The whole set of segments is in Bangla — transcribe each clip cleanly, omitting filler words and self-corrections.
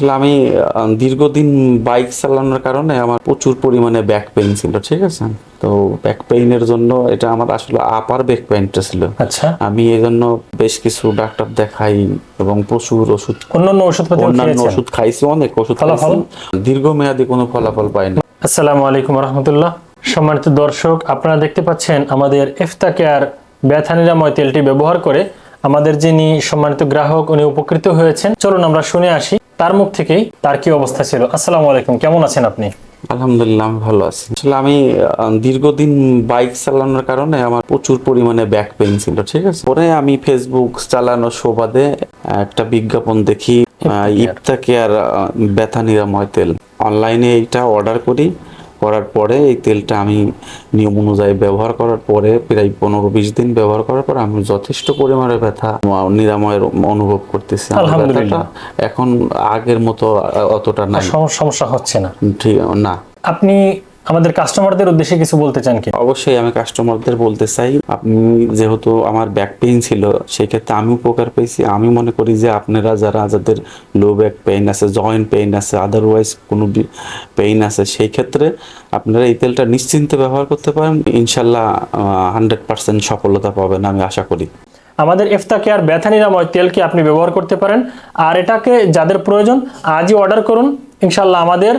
আসলে আমি দীর্ঘদিন বাইক চালানোর কারণে আমার প্রচুর পরিমাণে ব্যাক পেইন ছিল, ঠিক আছে। তো ব্যাক পেইনের জন্য এটা আমার আসলে আপার ব্যাক পেইনটা ছিল। আচ্ছা, আমি এই জন্য বেশ কিছু ডাক্তার দেখাই এবং প্রচুর ওষুধ, অন্যান্য ওষুধপাতিও অন্যান্য খেয়েছেন? ওষুধ খাইছি, অনেক ওষুধ খাইছি, ফলাফল? দীর্ঘমেয়াদী কোনো ফলাফল পাইনি। আসসালামু আলাইকুম রহমতুল্লাহ। সম্মানিত দর্শক, আপনারা দেখতে পাচ্ছেন আমাদের ইফতা কেয়ার ব্যথা নিরাময় তেলটি ব্যবহার করে আমাদের যিনি সম্মানিত গ্রাহক উনি উপকৃত হয়েছেন। চলুন আমরা শুনে আসি তার মুখ থেকেই তার কি অবস্থা ছিল। আসসালামু আলাইকুম, কেমন আছেন আপনি? আলহামদুলিল্লাহ, আমি ভালো আছি। আসলে আমি দীর্ঘদিন বাইক চালানোর কারণে আমার প্রচুর পরিমাণে ব্যাক পেইন ছিল, ঠিক আছে। পরে আমি ফেসবুক চালানোর সুবাদে একটা বিজ্ঞাপন দেখি, ইফতা কেয়ার ব্যথা নিরাময় তেল। অনলাইনে এইটা অর্ডার করার পরে এই তেলটা আমি নিয়ম অনুযায়ী ব্যবহার করার পরে প্রায় 15-20 দিন ব্যবহার করার পর আমি যথেষ্ট পরিমাণে ব্যথা নিরাময়ের অনুভব করতেছি। আমার আলহামদুলিল্লাহ। ব্যথাটা এখন আগের মতো অতটা নাই, সমস্যা হচ্ছে না। ঠিক না। আপনি আমাদের কাস্টমারদের উদ্দেশ্যে কিছু বলতে চান কি? অবশ্যই আমি কাস্টমারদের বলতে চাই, আপনি যেহেতু আমার ব্যাক পেইন ছিল সেই ক্ষেত্রে আমি উপকার পেয়েছি। আমি মনে করি যে আপনারা যাদের লো ব্যাক পেইন আছে, জয়েন্ট পেইন আছে, আদারওয়াইজ কোনো পেইন আছে, সেই ক্ষেত্রে আপনারা এই তেলটা নিশ্চিন্তে ব্যবহার করতে পারেন। ইনশাল্লাহ 100% সফলতা পাবেন আমি আশা করি। আমাদের ইফতা কেয়ার ব্যথা নিরাময় তেলকে আপনি ব্যবহার করতে পারেন। আর এটাকে যাদের প্রয়োজন আজই অর্ডার করুন। ইনশাল্লাহ আমাদের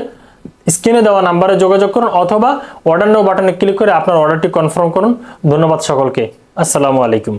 স্ক্রিনে দেওয়া নাম্বারে যোগাযোগ করুন অথবা অর্ডার নাও বাটনে ক্লিক করে আপনার অর্ডারটি কনফার্ম করুন। ধন্যবাদ সকলকে। আসসালামু আলাইকুম।